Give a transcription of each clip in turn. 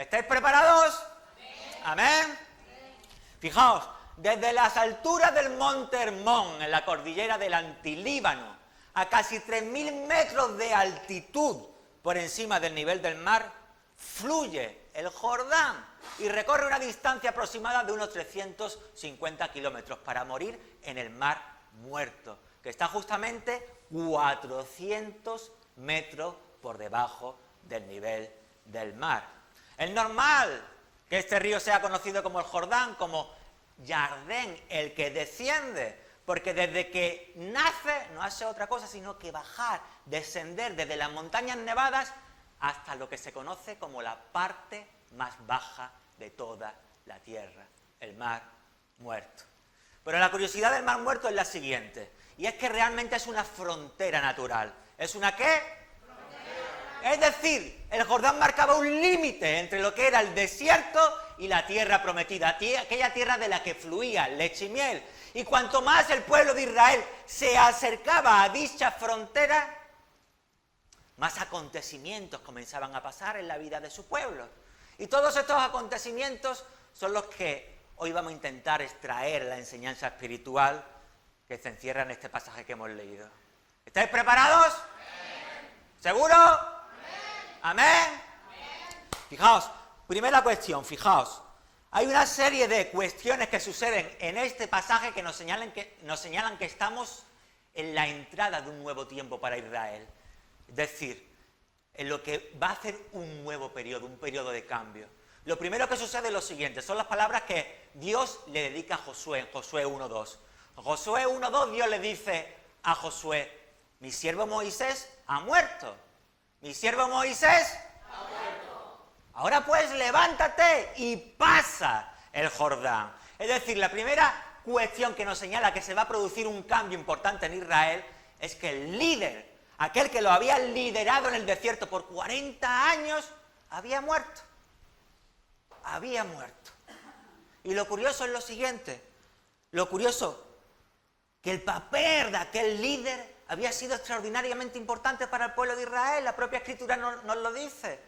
¿Estáis preparados? Amén. Fijaos, desde las alturas del Monte Hermón, en la cordillera del Antilíbano, a casi 3.000 metros de altitud por encima del nivel del mar, fluye el Jordán y recorre una distancia aproximada de unos 350 kilómetros para morir en el Mar Muerto, que está justamente 400 metros por debajo del nivel del mar. Es normal que este río sea conocido como el Jordán, como Jardén, el que desciende, porque desde que nace no hace otra cosa sino que bajar, descender desde las montañas nevadas hasta lo que se conoce como la parte más baja de toda la tierra, el Mar Muerto. Pero la curiosidad del Mar Muerto es la siguiente, y es que realmente es una frontera natural. ¿Es una qué? Es decir, el Jordán marcaba un límite entre lo que era el desierto y la tierra prometida, aquella tierra de la que fluía leche y miel. Y cuanto más el pueblo de Israel se acercaba a dicha frontera, más acontecimientos comenzaban a pasar en la vida de su pueblo. Y todos estos acontecimientos son los que hoy vamos a intentar extraer la enseñanza espiritual que se encierra en este pasaje que hemos leído. ¿Estáis preparados? ¿Seguro? ¿Amén? Fijaos, primera cuestión, fijaos. Hay una serie de cuestiones que suceden en este pasaje que nos señalan que estamos en la entrada de un nuevo tiempo para Israel. Es decir, en lo que va a ser un nuevo periodo, un periodo de cambio. Lo primero que sucede es lo siguiente, son las palabras que Dios le dedica a Josué, en Josué 1.2. En Josué 1.2 Dios le dice a Josué, mi siervo Moisés ha muerto. Mi siervo Moisés ha muerto. Ahora pues levántate y pasa el Jordán. Es decir, la primera cuestión que nos señala que se va a producir un cambio importante en Israel es que el líder, aquel que lo había liderado en el desierto por 40 años, había muerto. Había muerto. Y lo curioso es lo siguiente, que el papel de aquel líder había sido extraordinariamente importante para el pueblo de Israel. La propia Escritura nos lo dice.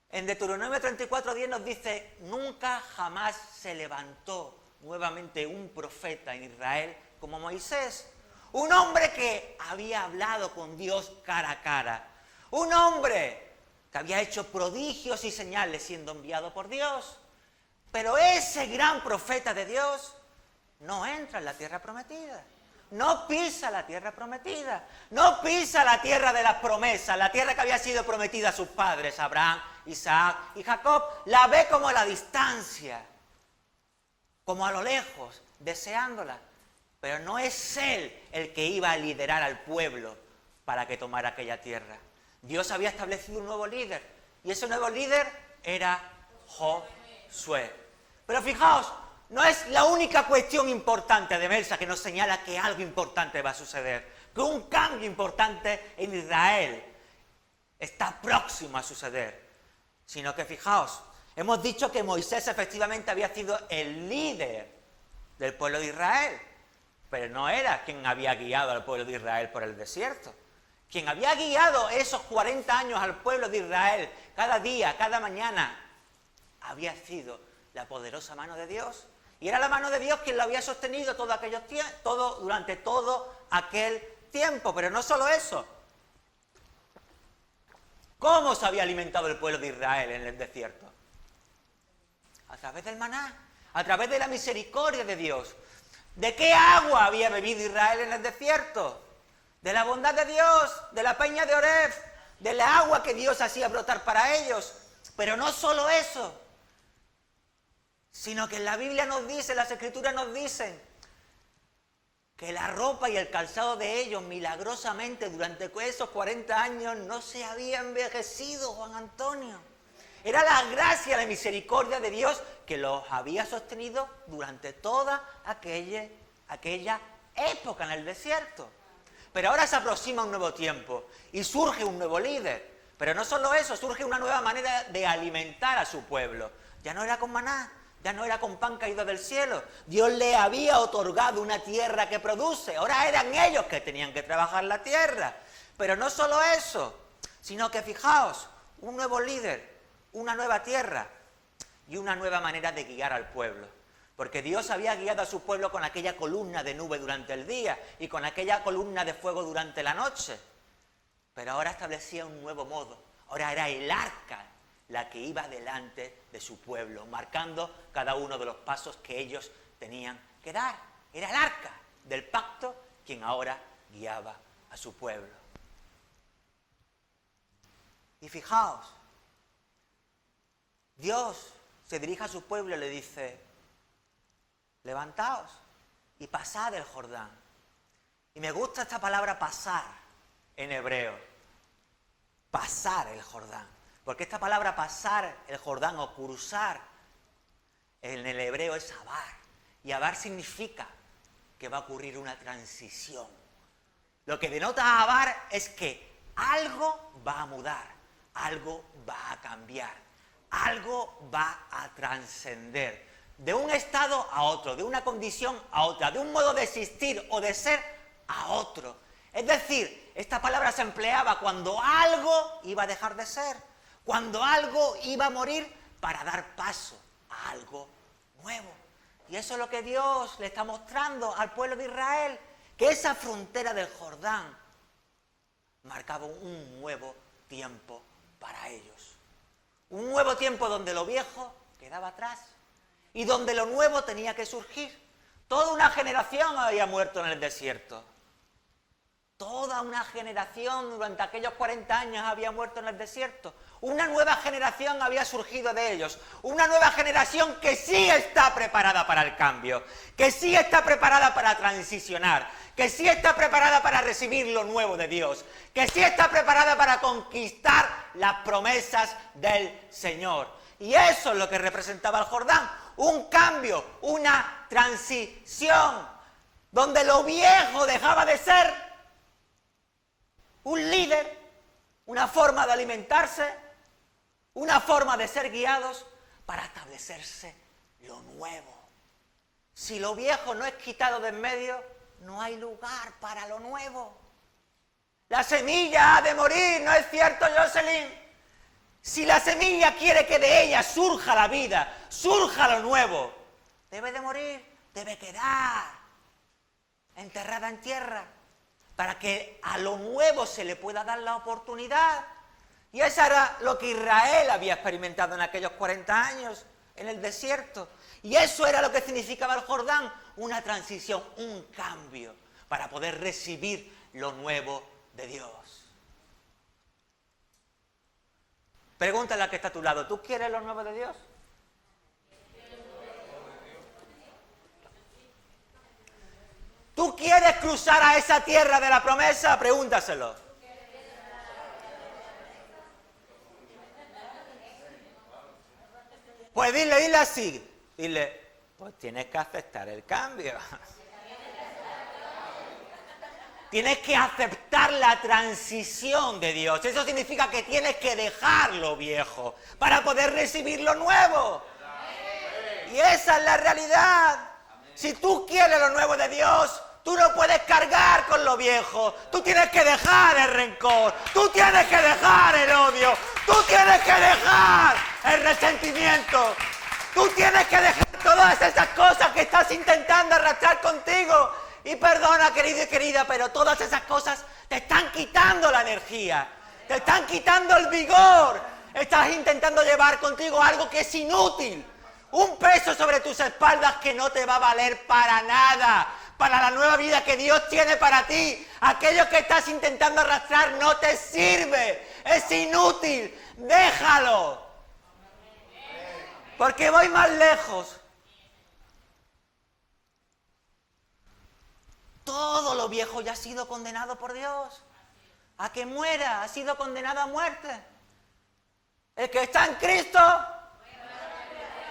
En Deuteronomio 34:10 nos dice, nunca jamás se levantó nuevamente un profeta en Israel como Moisés. Un hombre que había hablado con Dios cara a cara. Un hombre que había hecho prodigios y señales siendo enviado por Dios. Pero ese gran profeta de Dios no entra en la tierra prometida. No pisa la tierra prometida. No pisa la tierra de las promesas. La tierra que había sido prometida a sus padres, Abraham, Isaac y Jacob. La ve como a la distancia. Como a lo lejos, deseándola. Pero no es él el que iba a liderar al pueblo para que tomara aquella tierra. Dios había establecido un nuevo líder. Y ese nuevo líder era Josué. Pero fijaos, no es la única cuestión importante de Melsa que nos señala que algo importante va a suceder. Que un cambio importante en Israel está próximo a suceder. Sino que fijaos, hemos dicho que Moisés efectivamente había sido el líder del pueblo de Israel. Pero no era quien había guiado al pueblo de Israel por el desierto. Quien había guiado esos 40 años al pueblo de Israel, cada día, cada mañana, había sido la poderosa mano de Dios. Y era la mano de Dios quien lo había sostenido durante todo aquel tiempo. Pero no solo eso. ¿Cómo se había alimentado el pueblo de Israel en el desierto? A través del maná, a través de la misericordia de Dios. ¿De qué agua había bebido Israel en el desierto? De la bondad de Dios, de la peña de Oreb, del agua que Dios hacía brotar para ellos. Pero no solo eso, sino que en la Biblia nos dice, las Escrituras nos dicen, que la ropa y el calzado de ellos milagrosamente durante esos 40 años no se había envejecido, Juan Antonio. Era la gracia, la misericordia de Dios que los había sostenido durante toda aquella época en el desierto. Pero ahora se aproxima un nuevo tiempo y surge un nuevo líder. Pero no solo eso, surge una nueva manera de alimentar a su pueblo. Ya no era con maná, ya no era con pan caído del cielo. Dios le había otorgado una tierra que produce. Ahora eran ellos que tenían que trabajar la tierra. Pero no solo eso, sino que fijaos, un nuevo líder una nueva tierra y una nueva manera de guiar al pueblo. Porque Dios había guiado a su pueblo con aquella columna de nube durante el día y con aquella columna de fuego durante la noche. Pero ahora establecía un nuevo modo. Ahora era el arca la que iba delante de su pueblo, marcando cada uno de los pasos que ellos tenían que dar. Era el arca del pacto quien ahora guiaba a su pueblo. Y fijaos, Dios se dirige a su pueblo y le dice: levantaos y pasad el Jordán. Y me gusta esta palabra pasar en hebreo. Pasar el Jordán. Porque esta palabra pasar el Jordán o cruzar en el hebreo es abar. Y abar significa que va a ocurrir una transición. Lo que denota abar es que algo va a mudar, algo va a cambiar, algo va a trascender. De un estado a otro, de una condición a otra, de un modo de existir o de ser a otro. Es decir, esta palabra se empleaba cuando algo iba a dejar de ser, cuando algo iba a morir para dar paso a algo nuevo. Y eso es lo que Dios le está mostrando al pueblo de Israel, que esa frontera del Jordán marcaba un nuevo tiempo para ellos. Un nuevo tiempo donde lo viejo quedaba atrás y donde lo nuevo tenía que surgir. Toda una generación había muerto en el desierto. Toda una generación durante aquellos 40 años había muerto en el desierto. Una nueva generación había surgido de ellos. Una nueva generación que sí está preparada para el cambio, que sí está preparada para transicionar, que sí está preparada para recibir lo nuevo de Dios, que sí está preparada para conquistar las promesas del Señor. Y eso es lo que representaba el Jordán. Un cambio, una transición, donde lo viejo dejaba de ser un líder, una forma de alimentarse, una forma de ser guiados para establecerse lo nuevo. Si lo viejo no es quitado de en medio, no hay lugar para lo nuevo. La semilla ha de morir, ¿no es cierto, Jocelyn? Si la semilla quiere que de ella surja la vida, surja lo nuevo, debe de morir, debe quedar enterrada en tierra, para que a lo nuevo se le pueda dar la oportunidad. Y eso era lo que Israel había experimentado en aquellos 40 años en el desierto. Y eso era lo que significaba el Jordán, una transición, un cambio, para poder recibir lo nuevo de Dios. Pregúntale al que está a tu lado, ¿tú quieres lo nuevo de Dios? ¿Tú quieres cruzar a esa tierra de la promesa? Pregúntaselo. Pues dile así. Dile, pues tienes que aceptar el cambio. Tienes que aceptar la transición de Dios. Eso significa que tienes que dejar lo viejo para poder recibir lo nuevo. Y esa es la realidad. Si tú quieres lo nuevo de Dios, tú no puedes cargar con lo viejo. Tú tienes que dejar el rencor. Tú tienes que dejar el odio. Tú tienes que dejar el resentimiento. Tú tienes que dejar todas esas cosas que estás intentando arrastrar contigo. Y perdona, querido y querida, pero todas esas cosas te están quitando la energía. Te están quitando el vigor. Estás intentando llevar contigo algo que es inútil. Un peso sobre tus espaldas que no te va a valer para nada. Para la nueva vida que Dios tiene para ti. Aquello que estás intentando arrastrar no te sirve. Es inútil. Déjalo. Porque voy más lejos. Todo lo viejo ya ha sido condenado por Dios. A que muera, ha sido condenado a muerte. El que está en Cristo,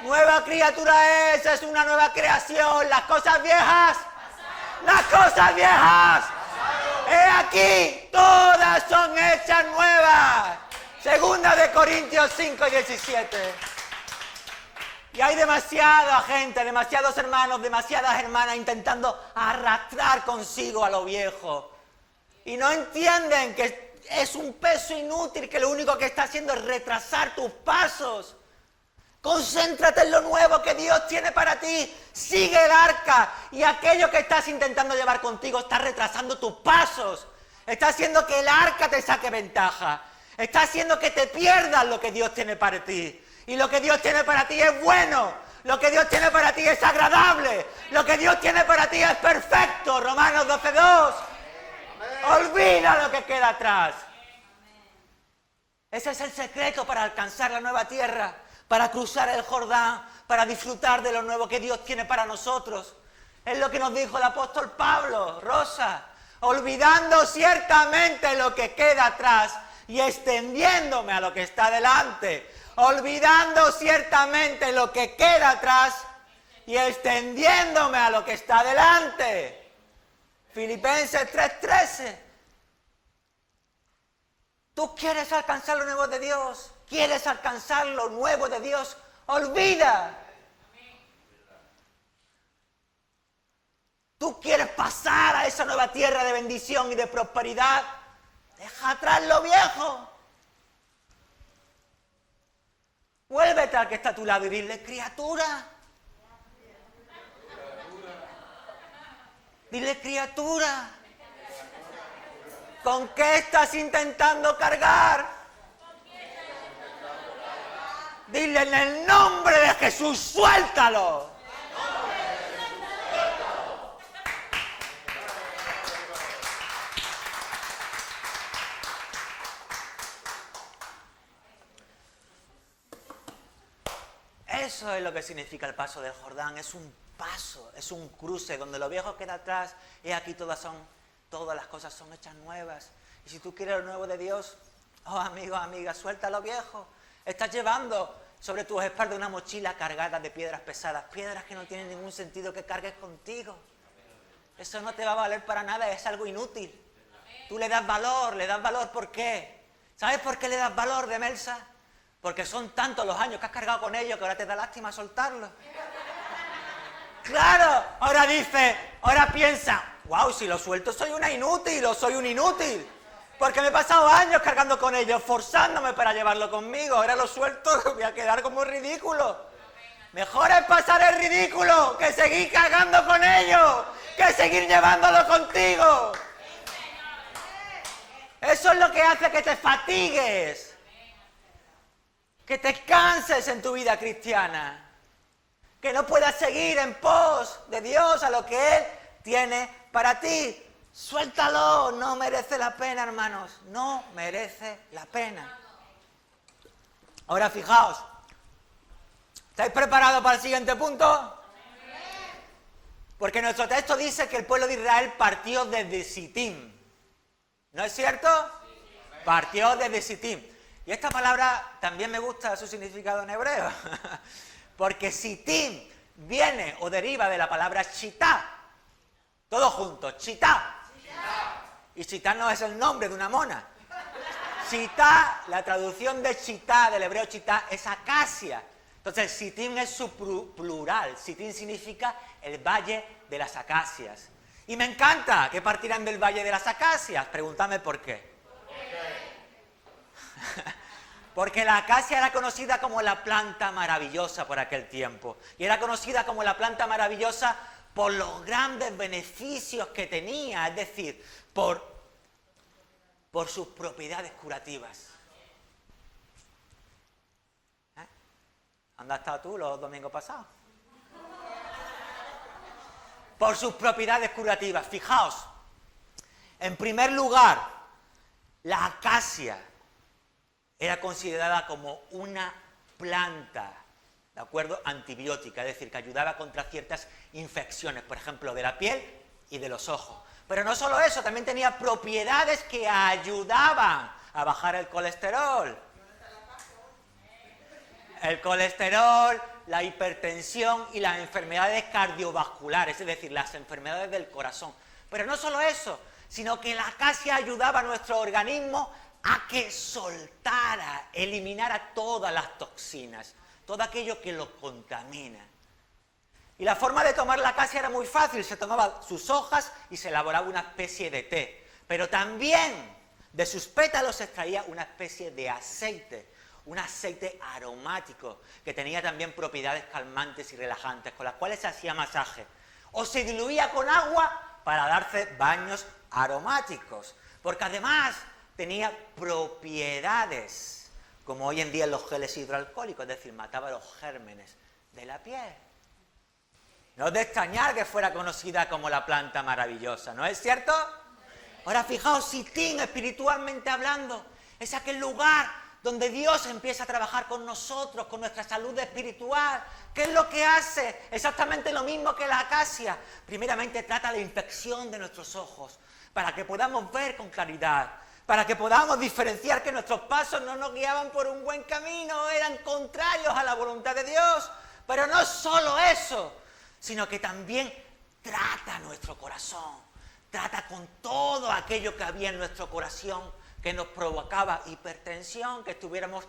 nueva criatura es una nueva creación. Las cosas viejas, he aquí, todas son hechas nuevas. Segunda de Corintios 5:17. Y hay demasiada gente, demasiados hermanos, demasiadas hermanas intentando arrastrar consigo a lo viejo. Y no entienden que es un peso inútil que lo único que está haciendo es retrasar tus pasos. Concéntrate en lo nuevo que Dios tiene para ti. Sigue el arca y aquello que estás intentando llevar contigo está retrasando tus pasos. Está haciendo que el arca te saque ventaja. Está haciendo que te pierdas lo que Dios tiene para ti. Y lo que Dios tiene para ti es bueno. Lo que Dios tiene para ti es agradable. Lo que Dios tiene para ti es perfecto. Romanos 12:2. Olvida lo que queda atrás. Ese es el secreto para alcanzar la nueva tierra, para cruzar el Jordán, para disfrutar de lo nuevo que Dios tiene para nosotros. Es lo que nos dijo el apóstol Pablo, Rosa, olvidando ciertamente lo que queda atrás y extendiéndome a lo que está delante. Olvidando ciertamente lo que queda atrás y extendiéndome a lo que está delante. Filipenses 3:13. ¿Tú quieres alcanzar lo nuevo de Dios? ¿Quieres alcanzar lo nuevo de Dios? Olvida. ¿Tú quieres pasar a esa nueva tierra de bendición y de prosperidad? Deja atrás lo viejo. Vuélvete al que está a tu lado y dile, criatura. Dile, criatura. ¿Con qué estás intentando cargar? Dile en el nombre de Jesús, suéltalo. Eso es lo que significa el paso del Jordán. Es un paso, es un cruce donde lo viejo queda atrás y aquí todas las cosas son hechas nuevas. Y si tú quieres lo nuevo de Dios, oh amigo, amiga, suelta lo viejo. Estás llevando sobre tus espaldas una mochila cargada de piedras pesadas, piedras que no tienen ningún sentido que cargues contigo. Eso no te va a valer para nada, es algo inútil. Tú le das valor, ¿por qué? ¿Sabes por qué le das valor, Demelsa? Porque son tantos los años que has cargado con ellos que ahora te da lástima soltarlos. Claro, ahora piensa, wow, si lo suelto soy una inútil o soy un inútil. Porque me he pasado años cargando con ellos, forzándome para llevarlo conmigo. Ahora lo suelto, voy a quedar como ridículo. Mejor es pasar el ridículo que seguir cargando con ellos, que seguir llevándolo contigo. Eso es lo que hace que te fatigues, que te canses en tu vida cristiana, que no puedas seguir en pos de Dios a lo que Él tiene para ti. Suéltalo, no merece la pena, hermanos, no merece la pena. Ahora fijaos, ¿estáis preparados para el siguiente punto? Porque nuestro texto dice que el pueblo de Israel partió desde Sittim. ¿No es cierto? Partió desde Sittim. Y esta palabra también me gusta su significado en hebreo. Porque Sittim viene o deriva de la palabra chitá. Todos juntos, chitá. Y chitá no es el nombre de una mona. Chitá, la traducción de chitá, del hebreo chitá, es acacia. Entonces, Sittim es su plural. Sittim significa el valle de las acacias. Y me encanta que partieran del valle de las acacias. Pregúntame por qué. Porque la acacia era conocida como la planta maravillosa por aquel tiempo. Y era conocida como la planta maravillosa por los grandes beneficios que tenía, es decir, por sus propiedades curativas. ¿Dónde has estado tú los domingos pasados? Por sus propiedades curativas. Fijaos, en primer lugar, la acacia era considerada como una planta, ¿de acuerdo?, antibiótica, es decir, que ayudaba contra ciertas infecciones, por ejemplo, de la piel y de los ojos. Pero no solo eso, también tenía propiedades que ayudaban a bajar el colesterol. El colesterol, la hipertensión y las enfermedades cardiovasculares, es decir, las enfermedades del corazón. Pero no solo eso, sino que la acacia ayudaba a nuestro organismo a que soltara, eliminara todas las toxinas, todo aquello que lo contamina. Y la forma de tomar la acacia era muy fácil, se tomaban sus hojas y se elaboraba una especie de té. Pero también De sus pétalos se extraía una especie de aceite, un aceite aromático que tenía también propiedades calmantes y relajantes, con las cuales se hacía masaje. O se diluía con agua para darse baños aromáticos, porque además tenía propiedades, como hoy en día en los geles hidroalcohólicos, es decir, mataba los gérmenes de la piel. No es de extrañar que fuera conocida como la planta maravillosa, ¿no es cierto? Ahora fijaos, Sittim, espiritualmente hablando, es aquel lugar donde Dios empieza a trabajar con nosotros, con nuestra salud espiritual. ¿Qué es lo que hace? Exactamente lo mismo que la acacia. Primeramente trata la infección de nuestros ojos, para que podamos ver con claridad, para que podamos diferenciar que nuestros pasos no nos guiaban por un buen camino, eran contrarios a la voluntad de Dios. Pero no solo eso, sino que también trata nuestro corazón, trata con todo aquello que había en nuestro corazón que nos provocaba hipertensión, que estuviéramos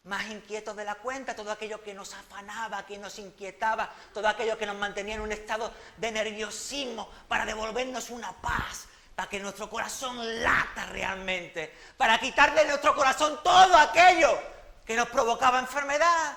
más inquietos de la cuenta, todo aquello que nos afanaba, que nos inquietaba, todo aquello que nos mantenía en un estado de nerviosismo, para devolvernos una paz, para que nuestro corazón lata realmente, para quitarle de nuestro corazón todo aquello que nos provocaba enfermedad.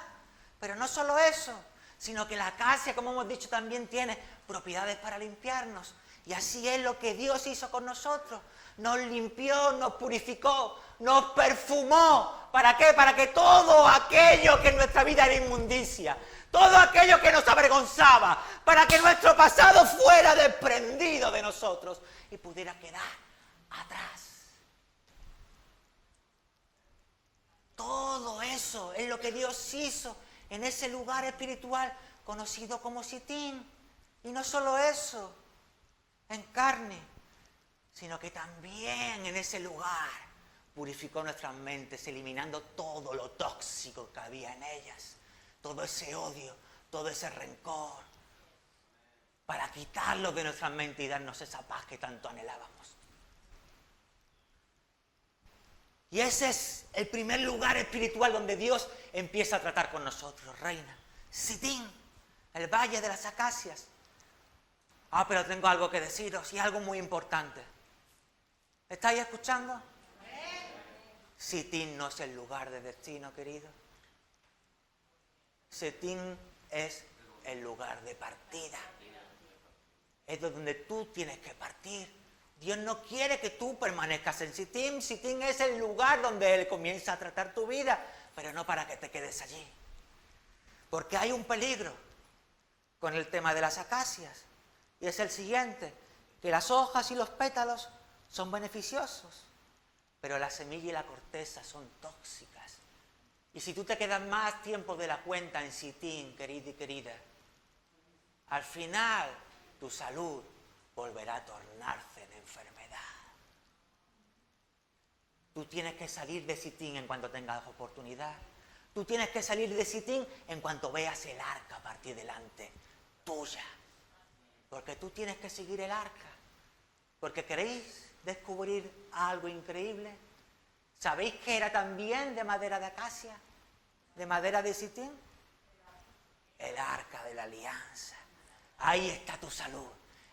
Pero no solo eso, sino que la acacia, como hemos dicho, también tiene propiedades para limpiarnos. Y así es lo que Dios hizo con nosotros. Nos limpió, nos purificó, nos perfumó. ¿Para qué? Para que todo aquello que en nuestra vida era inmundicia, todo aquello que nos avergonzaba, para que nuestro pasado fuera desprendido de nosotros y pudiera quedar atrás. Todo eso es lo que Dios hizo en ese lugar espiritual conocido como Sittim. Y no solo eso, en carne, sino que también en ese lugar purificó nuestras mentes, eliminando todo lo tóxico que había en ellas, todo ese odio, todo ese rencor, para quitarlo de nuestras mentes y darnos esa paz que tanto anhelábamos. Y ese es el primer lugar espiritual donde Dios empieza a tratar con nosotros, reina. Sittim, el valle de las acacias. Pero tengo algo que deciros y algo muy importante. ¿Estáis escuchando? Sittim no es el lugar de destino, querido. Sittim es el lugar de partida. Es donde tú tienes que partir. Dios no quiere que tú permanezcas en Sittim. Sittim es el lugar donde Él comienza a tratar tu vida, pero no para que te quedes allí. Porque hay un peligro con el tema de las acacias. Y es el siguiente, que las hojas y los pétalos son beneficiosos, pero la semilla y la corteza son tóxicas. Y si tú te quedas más tiempo de la cuenta en Sittim, querido y querida, al final tu salud volverá a tornarse en enfermedad. Tú tienes que salir de Sittim en cuanto tengas oportunidad. Tú tienes que salir de Sittim en cuanto veas el arca partir delante tuya. Porque tú tienes que seguir el arca. Porque queréis descubrir algo increíble. ¿Sabéis que era también de madera de acacia? ¿De madera de Sittim? El arca de la alianza. Ahí está tu salud.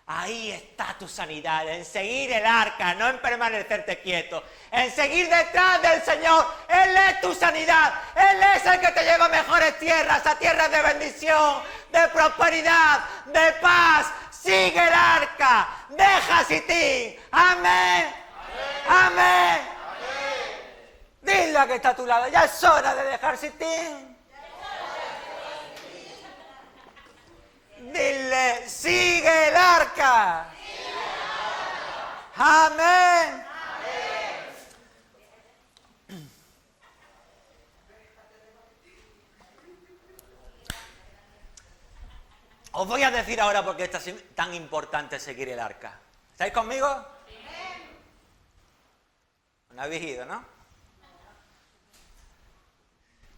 Ahí está tu sanidad, en seguir el arca, no en permanecerte quieto, en seguir detrás del Señor. Él es tu sanidad, Él es el que te lleva a mejores tierras, a tierras de bendición, de prosperidad, de paz. Sigue el arca, deja Sittim. Amén. Amén. Dile a que está a tu lado, ya es hora de dejar Sittim. Dile, sigue el arca. Amén. Os voy a decir ahora por qué es tan importante seguir el arca. ¿Estáis conmigo? No habéis ido, ¿no?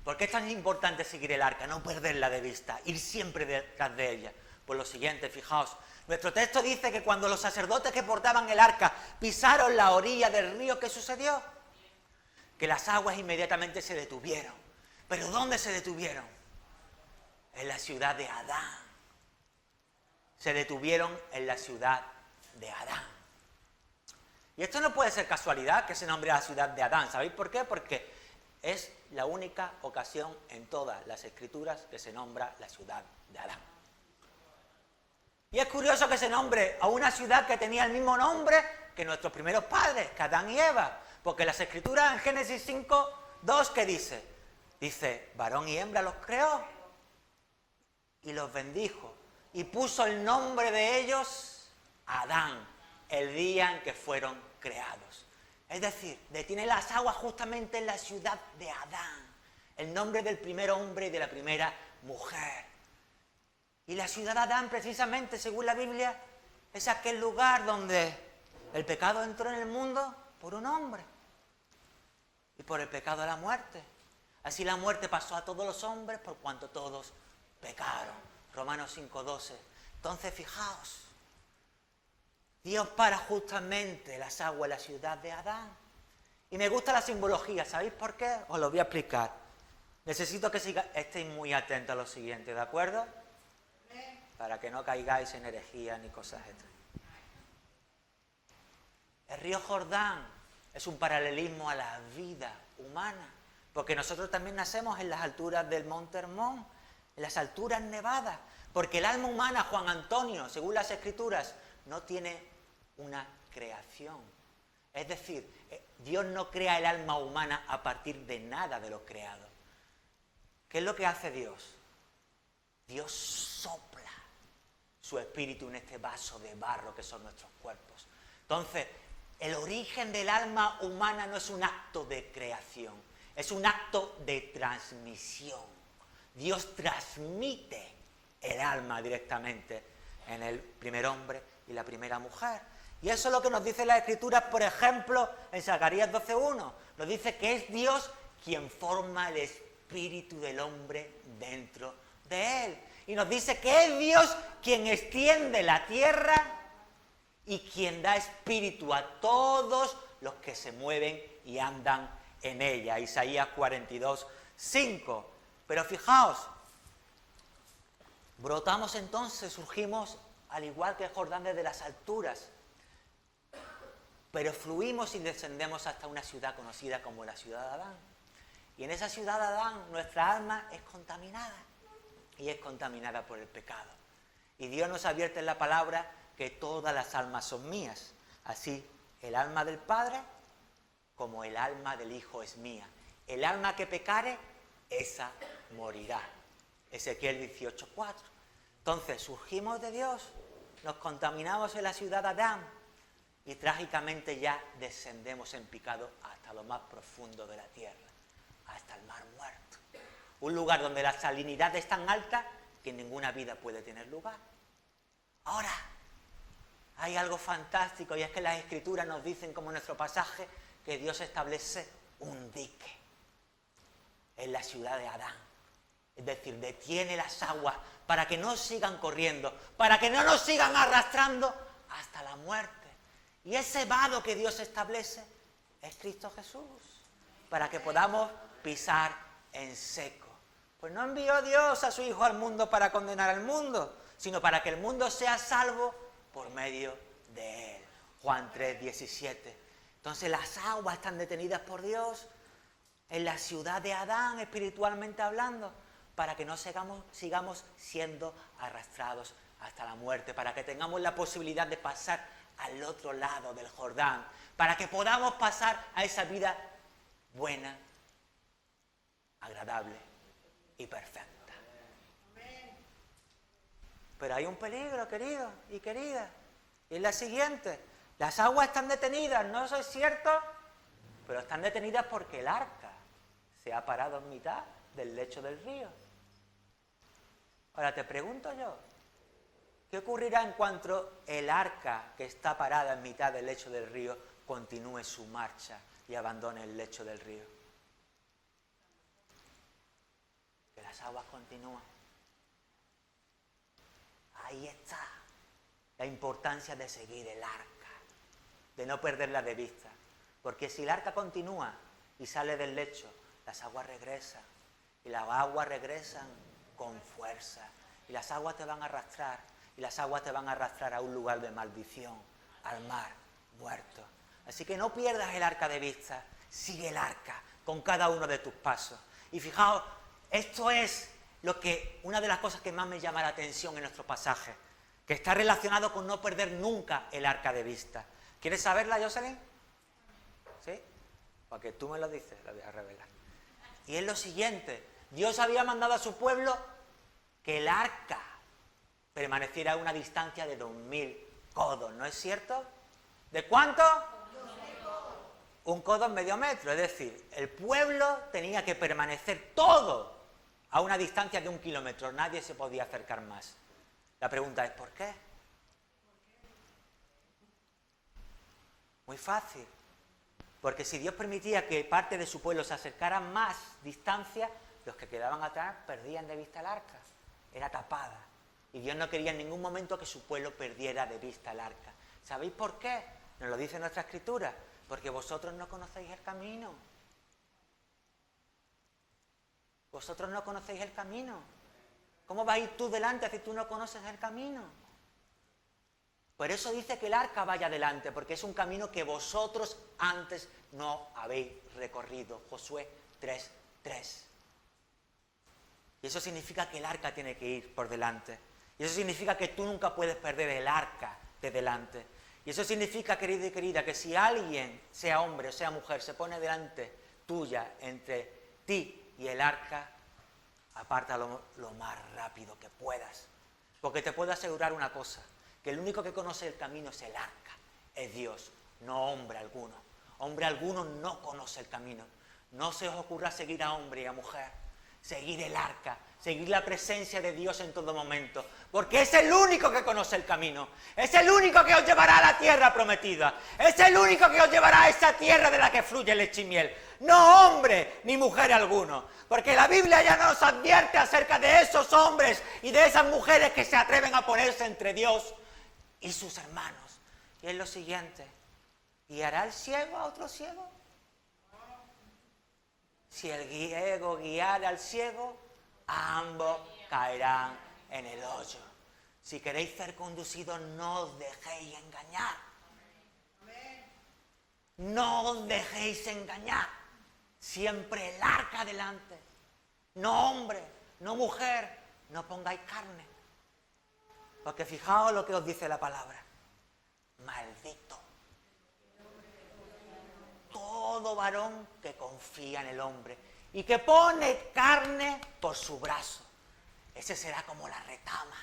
¿Por qué es tan importante seguir el arca? No perderla de vista, ir siempre detrás de ella. Pues lo siguiente, fijaos, nuestro texto dice que cuando los sacerdotes que portaban el arca pisaron la orilla del río, ¿qué sucedió? Que las aguas inmediatamente se detuvieron. ¿Pero dónde se detuvieron? En la ciudad de Adán. Se detuvieron en la ciudad de Adán. Y esto no puede ser casualidad que se nombre la ciudad de Adán. ¿Sabéis por qué? Porque es la única ocasión en todas las escrituras que se nombra la ciudad de Adán. Y es curioso que se nombre a una ciudad que tenía el mismo nombre que nuestros primeros padres, que Adán y Eva. Porque las escrituras en Génesis 5:2, ¿qué dice? Dice, varón y hembra los creó y los bendijo. Y puso el nombre de ellos Adán, el día en que fueron creados. Es decir, detiene las aguas justamente en la ciudad de Adán, el nombre del primer hombre y de la primera mujer. Y la ciudad de Adán, precisamente, según la Biblia, es aquel lugar donde el pecado entró en el mundo por un hombre. Y por el pecado de la muerte. Así la muerte pasó a todos los hombres por cuanto todos pecaron. Romanos 5:12. Entonces, fijaos, Dios para justamente las aguas en la ciudad de Adán. Y me gusta la simbología, ¿sabéis por qué? Os lo voy a explicar. Necesito que estéis muy atentos a lo siguiente, ¿de acuerdo? Para que no caigáis en herejía ni cosas extrañas. El río Jordán es un paralelismo a la vida humana, porque nosotros también nacemos en las alturas del Monte Hermón, en las alturas nevadas, porque el alma humana, Juan Antonio, según las Escrituras, no tiene una creación. Es decir, Dios no crea el alma humana a partir de nada de lo creado. ¿Qué es lo que hace Dios? Dios sopla su espíritu en este vaso de barro que son nuestros cuerpos. Entonces, el origen del alma humana no es un acto de creación, es un acto de transmisión. Dios transmite el alma directamente en el primer hombre y la primera mujer. Y eso es lo que nos dice la Escritura, por ejemplo, en Zacarías 12:1. Nos dice que es Dios quien forma el espíritu del hombre dentro de él. Y nos dice que es Dios quien extiende la tierra y quien da espíritu a todos los que se mueven y andan en ella. Isaías 42:5. Pero fijaos, brotamos entonces, surgimos al igual que el Jordán desde las alturas, pero fluimos y descendemos hasta una ciudad conocida como la ciudad de Adán. Y en esa ciudad de Adán nuestra alma es contaminada, y es contaminada por el pecado. Y Dios nos advierte en la palabra que todas las almas son mías. Así, el alma del Padre como el alma del Hijo es mía. El alma que pecare, esa morirá. Ezequiel 18:4. Entonces, surgimos de Dios, nos contaminamos en la ciudad de Adán y trágicamente ya descendemos en picado hasta lo más profundo de la tierra, hasta el mar muerto. Un lugar donde la salinidad es tan alta que ninguna vida puede tener lugar. Ahora, hay algo fantástico, y es que las Escrituras nos dicen, como en nuestro pasaje, que Dios establece un dique en la ciudad de Adán. Es decir, detiene las aguas para que no sigan corriendo, para que no nos sigan arrastrando hasta la muerte. Y ese vado que Dios establece es Cristo Jesús, para que podamos pisar en seco. Pues no envió Dios a su Hijo al mundo para condenar al mundo, sino para que el mundo sea salvo por medio de él. Juan 3:17. Entonces las aguas están detenidas por Dios en la ciudad de Adán, espiritualmente hablando, para que no sigamos siendo arrastrados hasta la muerte, para que tengamos la posibilidad de pasar al otro lado del Jordán, para que podamos pasar a esa vida buena, agradable y perfecta. Pero hay un peligro, querido y querida, y es la siguiente: las aguas están detenidas, ¿no eso es cierto? Pero están detenidas porque el arca se ha parado en mitad del lecho del río. Ahora te pregunto yo, ¿qué ocurrirá en cuanto el arca que está parada en mitad del lecho del río continúe su marcha y abandone el lecho del río? Que las aguas continúan. Ahí está la importancia de seguir el arca, de no perderla de vista. Porque si el arca continúa y sale del lecho, las aguas regresan. Y las aguas regresan con fuerza. Y las aguas te van a arrastrar. Y las aguas te van a arrastrar a un lugar de maldición, al mar muerto. Así que no pierdas el arca de vista, sigue el arca con cada uno de tus pasos. Y fijaos, esto es una de las cosas que más me llama la atención en nuestro pasaje, que está relacionado con no perder nunca el arca de vista. ¿Quieres saberla, Jocelyn? ¿Sí? Porque tú me lo dices, lo voy a revelar. Y es lo siguiente, Dios había mandado a su pueblo que el arca permaneciera a una distancia de 2000 codos, ¿no es cierto? ¿De cuánto? 2000 codos. Un codo es medio metro, es decir, el pueblo tenía que permanecer todo a una distancia de 1 kilómetro, nadie se podía acercar más. La pregunta es, ¿por qué? Muy fácil, porque si Dios permitía que parte de su pueblo se acercara más distancia, los que quedaban atrás perdían de vista el arca, era tapada. Y Dios no quería en ningún momento que su pueblo perdiera de vista el arca. ¿Sabéis por qué? Nos lo dice nuestra Escritura. Porque vosotros no conocéis el camino. Vosotros no conocéis el camino. ¿Cómo vas a ir tú delante si tú no conoces el camino? Por eso dice que el arca vaya adelante, porque es un camino que vosotros antes no habéis recorrido. Josué 3:3. Y eso significa que el arca tiene que ir por delante. Y eso significa que tú nunca puedes perder el arca de delante. Y eso significa, querido y querida, que si alguien, sea hombre o sea mujer, se pone delante tuya, entre ti y el arca, apártalo lo más rápido que puedas. Porque te puedo asegurar una cosa, que el único que conoce el camino es el arca, es Dios, no hombre alguno. Hombre alguno no conoce el camino. No se os ocurra seguir a hombre y a mujer. Seguir el arca, seguir la presencia de Dios en todo momento, porque es el único que conoce el camino, es el único que os llevará a la tierra prometida, es el único que os llevará a esa tierra de la que fluye leche y miel, no hombre ni mujer alguno, porque la Biblia ya nos advierte acerca de esos hombres y de esas mujeres que se atreven a ponerse entre Dios y sus hermanos. Y es lo siguiente, ¿guiará el ciego a otro ciego? Si el ciego guiara al ciego, ambos caerán en el hoyo. Si queréis ser conducidos, no os dejéis engañar. No os dejéis engañar. Siempre el arca adelante. No hombre, no mujer, no pongáis carne. Porque fijaos lo que os dice la palabra. Maldito todo varón que confía en el hombre y que pone carne por su brazo. Ese será como la retama.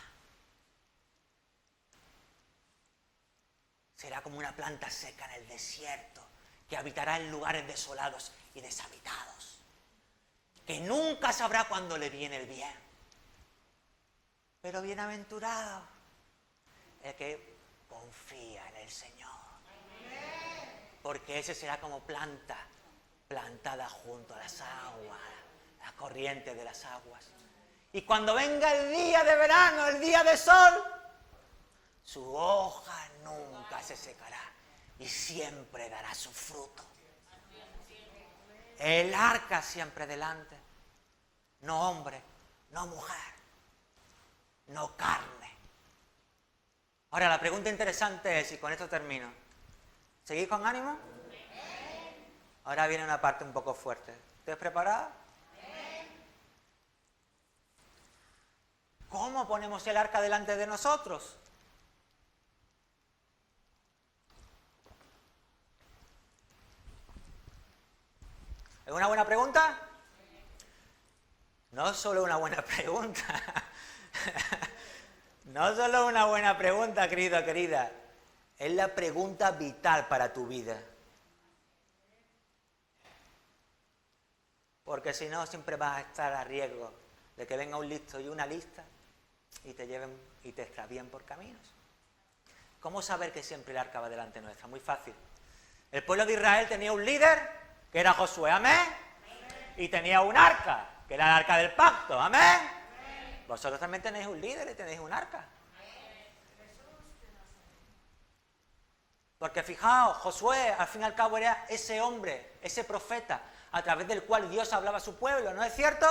Será como una planta seca en el desierto, que habitará en lugares desolados y deshabitados, que nunca sabrá cuándo le viene el bien. Pero bienaventurado el que confía en el Señor, porque ese será como planta plantada junto a las aguas, la corriente de las aguas. Y cuando venga el día de verano, el día de sol, su hoja nunca se secará y siempre dará su fruto. El arca siempre delante, no hombre, no mujer, no carne. Ahora la pregunta interesante es, y con esto termino, ¿seguís con ánimo? Ahora viene una parte un poco fuerte. ¿Estáis preparados? ¿Cómo ponemos el arca delante de nosotros? ¿Es una buena pregunta? No solo una buena pregunta. No solo una buena pregunta, querido, querida. Es la pregunta vital para tu vida. Porque si no, siempre vas a estar a riesgo de que venga un listo y una lista y te lleven y te extravíen por caminos. ¿Cómo saber que siempre el arca va delante nuestra? Muy fácil. El pueblo de Israel tenía un líder, que era Josué, amén. Y tenía un arca, que era el arca del pacto, amén. Vosotros también tenéis un líder y tenéis un arca. Porque fijaos, Josué al fin y al cabo era ese hombre, ese profeta, a través del cual Dios hablaba a su pueblo, ¿no es cierto?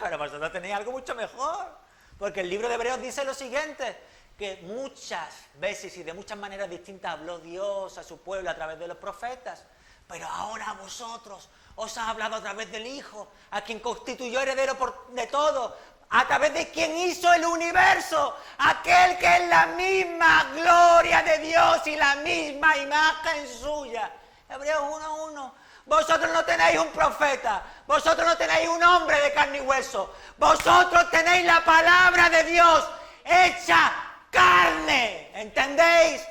Pero vosotros tenéis algo mucho mejor, porque el libro de Hebreos dice lo siguiente, que muchas veces y de muchas maneras distintas habló Dios a su pueblo a través de los profetas. Pero ahora a vosotros os ha hablado a través del Hijo, a quien constituyó heredero de todo, a través de quien hizo el universo, aquel que es la misma gloria de Dios y la misma imagen suya. Hebreos 1:1. Vosotros no tenéis un profeta, vosotros no tenéis un hombre de carne y hueso, vosotros tenéis la palabra de Dios hecha carne, ¿entendéis?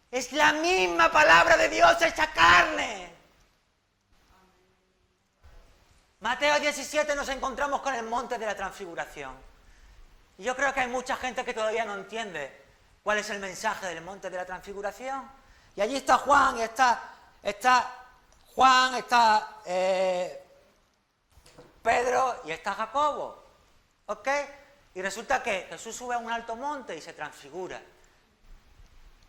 Es la misma palabra de Dios hecha carne. Mateo 17 nos encontramos con el monte de la transfiguración. Y yo creo que hay mucha gente que todavía no entiende cuál es el mensaje del monte de la transfiguración. Y allí está Juan, está Pedro y está Jacobo. ¿Ok? Y resulta que Jesús sube a un alto monte y se transfigura.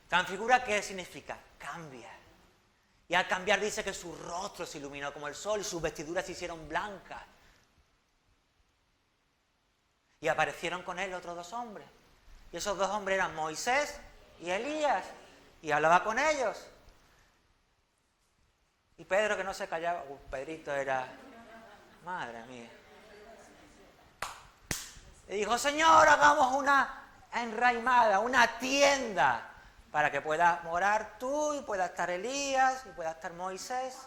¿Transfigura qué significa? Cambia. Y al cambiar dice que su rostro se iluminó como el sol y sus vestiduras se hicieron blancas. Y aparecieron con él otros 2 hombres. Y esos 2 hombres eran Moisés y Elías. Y hablaba con ellos. Y Pedro, que no se callaba, Pedrito era, madre mía. Le dijo, Señor, hagamos una enraimada, una tienda, para que puedas morar tú y pueda estar Elías y pueda estar Moisés.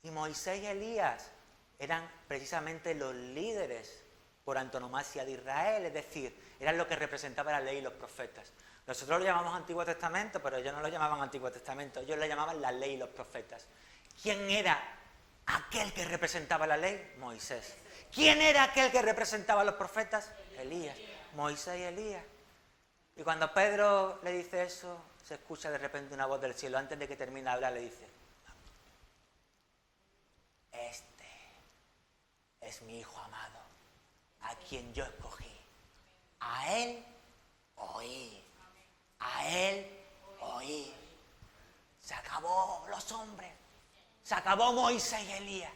Y Moisés y Elías eran precisamente los líderes por antonomasia de Israel, es decir, eran lo que representaba la ley y los profetas. Nosotros lo llamamos Antiguo Testamento, pero ellos no lo llamaban Antiguo Testamento, ellos lo llamaban la ley y los profetas. ¿Quién era aquel que representaba la ley? Moisés. ¿Quién era aquel que representaba a los profetas? Elías. Moisés y Elías. Y cuando Pedro le dice eso, se escucha de repente una voz del cielo. Antes de que termine de hablar, le dice, este es mi Hijo amado, a quien yo escogí. A él oí. A él oí. Se acabó los hombres. Se acabó Moisés y Elías.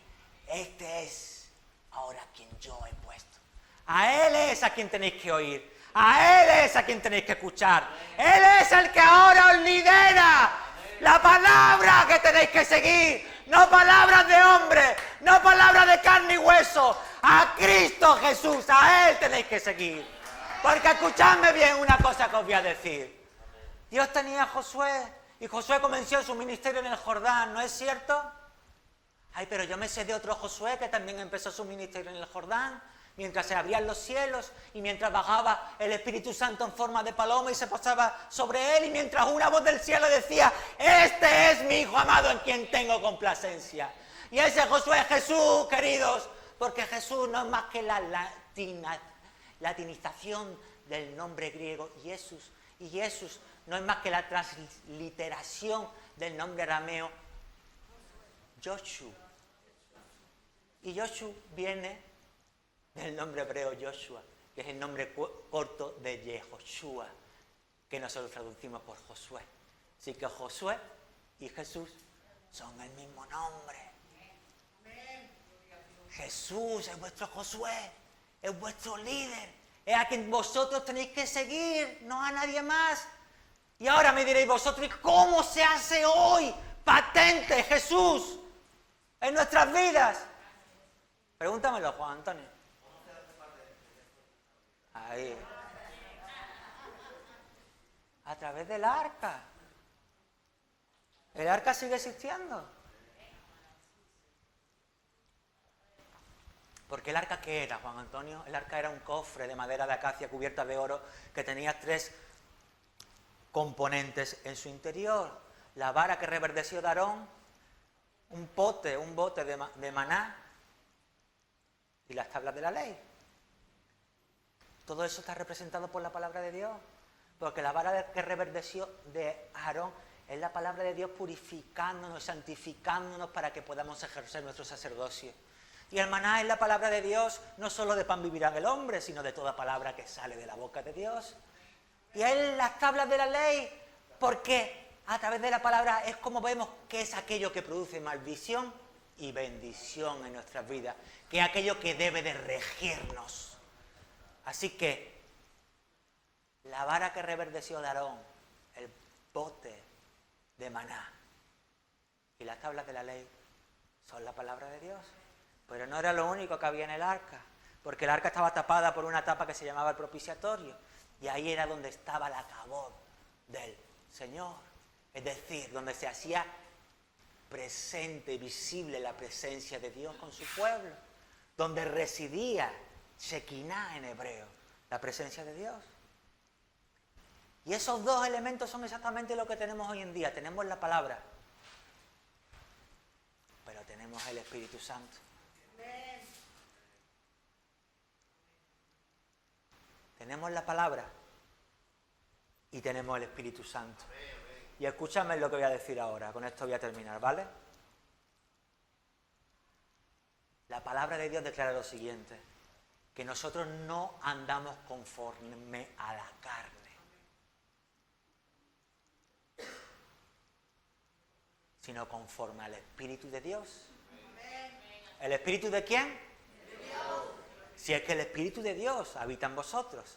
Este es ahora quien yo he puesto. A él es a quien tenéis que oír. A él es a quien tenéis que escuchar. Él es el que ahora os lidera. La palabra que tenéis que seguir. No palabras de hombre. No palabras de carne y hueso. A Cristo Jesús. A él tenéis que seguir. Porque escuchadme bien una cosa que os voy a decir. Dios tenía a Josué. Y Josué comenzó su ministerio en el Jordán. ¿No es cierto? Ay, pero yo me sé de otro Josué que también empezó su ministerio en el Jordán. Mientras se abrían los cielos y mientras bajaba el Espíritu Santo en forma de paloma y se posaba sobre él y mientras una voz del cielo decía, este es mi Hijo amado en quien tengo complacencia. Y ese Josué es Jesús, queridos, porque Jesús no es más que la latinización del nombre griego Jesús. Y Jesús no es más que la transliteración del nombre arameo Joshua. Y Joshua viene del nombre hebreo Joshua, que es el nombre corto de Yehoshua, que nosotros traducimos por Josué. Así que Josué y Jesús son el mismo nombre. Jesús es vuestro Josué, es vuestro líder, es a quien vosotros tenéis que seguir, no a nadie más. Y ahora me diréis vosotros, ¿y cómo se hace hoy patente Jesús en nuestras vidas? Pregúntamelo, Juan Antonio. Ahí. A través del arca. El arca sigue existiendo. Porque el arca, ¿qué era, Juan Antonio? El arca era un cofre de madera de acacia cubierta de oro que tenía 3 componentes en su interior. La vara que reverdeció de Aarón, un bote de maná y las tablas de la ley. Todo eso está representado por la palabra de Dios. Porque la vara que reverdeció de Aarón es la palabra de Dios purificándonos, santificándonos para que podamos ejercer nuestro sacerdocio. Y el maná es la palabra de Dios, no solo de pan vivirá el hombre, sino de toda palabra que sale de la boca de Dios. Y él las tablas de la ley, porque a través de la palabra es como vemos que es aquello que produce malvisión y bendición en nuestras vidas, que es aquello que debe de regirnos. Así que la vara que reverdeció de Aarón, el bote de maná y las tablas de la ley son la palabra de Dios. Pero no era lo único que había en el arca, porque el arca estaba tapada por una tapa que se llamaba el propiciatorio, y ahí era donde estaba la cabod del Señor, es decir, donde se hacía presente, visible la presencia de Dios con su pueblo, donde residía Shekinah en hebreo, la presencia de Dios. Y esos dos elementos son exactamente lo que tenemos hoy en día. Tenemos la palabra, pero tenemos el Espíritu Santo. Tenemos la palabra y tenemos el Espíritu Santo. Y escúchame lo que voy a decir ahora, con esto voy a terminar, ¿vale? La palabra de Dios declara lo siguiente, que nosotros no andamos conforme a la carne. Sino conforme al Espíritu de Dios. ¿El Espíritu de quién? De Dios. Si es que el Espíritu de Dios habita en vosotros.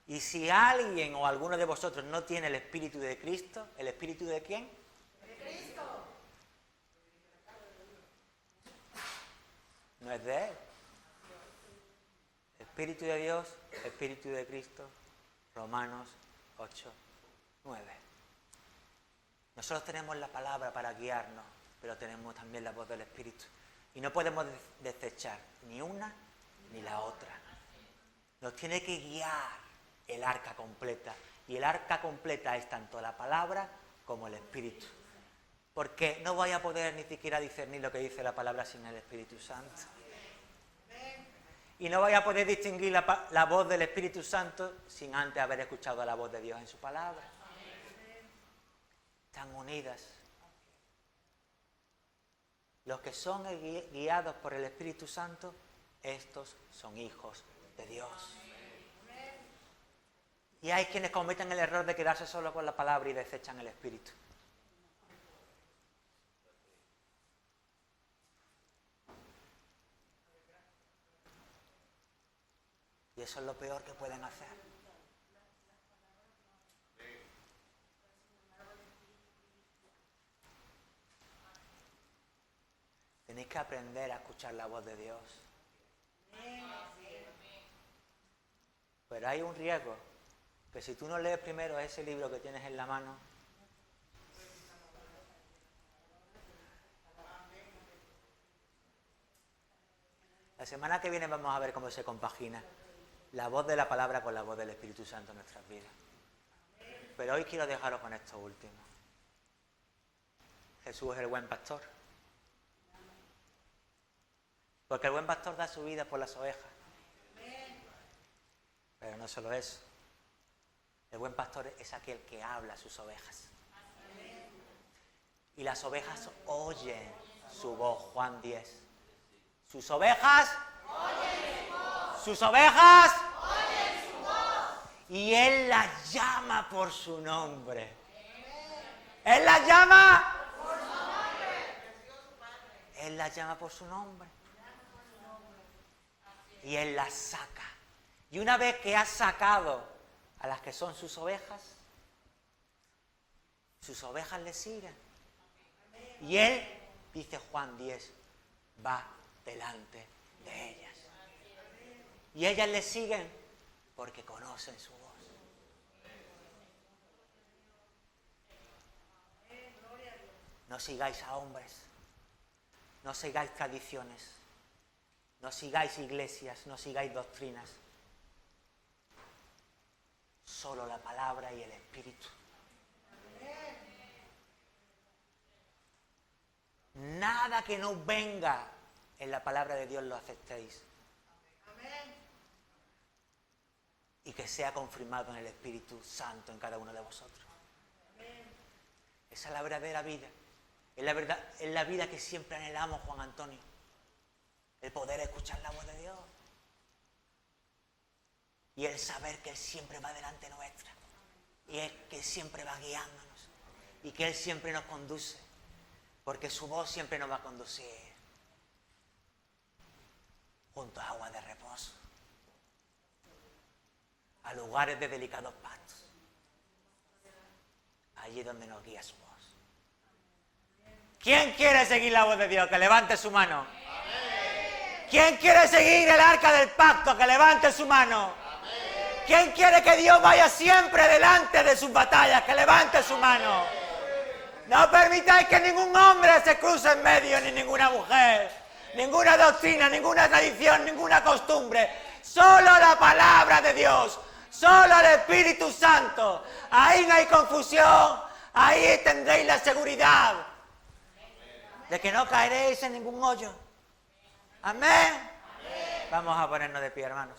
Y si alguien o alguno de vosotros no tiene el Espíritu de Cristo, ¿el Espíritu de quién? De Cristo. No es de Él. Espíritu de Dios, Espíritu de Cristo, Romanos 8, 9. Nosotros tenemos la palabra para guiarnos, pero tenemos también la voz del Espíritu. Y no podemos desechar ni una ni la otra. Nos tiene que guiar el arca completa. Y el arca completa es tanto la palabra como el Espíritu. Porque no voy a poder ni siquiera discernir lo que dice la palabra sin el Espíritu Santo. Y no voy a poder distinguir la voz del Espíritu Santo sin antes haber escuchado la voz de Dios en su palabra. Están unidas. Los que son guiados por el Espíritu Santo, estos son hijos de Dios. Y hay quienes cometen el error de quedarse solo con la palabra y desechan el Espíritu. Y eso es lo peor que pueden hacer. Tenéis que aprender a escuchar la voz de Dios. Pero hay un riesgo, que si tú no lees primero ese libro que tienes en la mano, la semana que viene vamos a ver cómo se compagina la voz de la palabra con la voz del Espíritu Santo en nuestras vidas. Pero hoy quiero dejaros con esto último. Jesús es el buen pastor. Porque el buen pastor da su vida por las ovejas. Pero no solo eso. El buen pastor es aquel que habla a sus ovejas. Y las ovejas oyen su voz, Juan 10. Sus ovejas oyen su voz. Sus ovejas oyen su voz. Y Él las llama por su nombre. Él las llama por su nombre. Él las llama por su nombre. Y Él las saca. Y una vez que ha sacado a las que son sus ovejas le siguen. Y Él, dice Juan 10, va delante de ellas. Y ellas le siguen porque conocen su voz. No sigáis a hombres, no sigáis tradiciones, no sigáis iglesias, no sigáis doctrinas. Solo la palabra y el Espíritu. Nada que no venga en la palabra de Dios lo aceptéis. Y que sea confirmado en el Espíritu Santo en cada uno de vosotros. Esa es la verdadera vida. Es la vida que siempre anhelamos, Juan Antonio. El poder escuchar la voz de Dios. Y el saber que Él siempre va delante nuestra. Y que Él siempre va guiándonos. Y que Él siempre nos conduce. Porque su voz siempre nos va a conducir junto a aguas de reposo, a lugares de delicados pastos. Allí donde nos guía su voz. ¿Quién quiere seguir la voz de Dios? Que levante su mano. ¿Quién quiere seguir el arca del pacto? Que levante su mano. ¿Quién quiere que Dios vaya siempre delante de sus batallas? Que levante su mano. No permitáis que ningún hombre se cruce en medio, ni ninguna mujer, ninguna doctrina, ninguna tradición, ninguna costumbre. Solo la palabra de Dios, solo el Espíritu Santo. Ahí no hay confusión, ahí tendréis la seguridad de que no caeréis en ningún hoyo. Amén. Vamos a ponernos de pie, hermanos.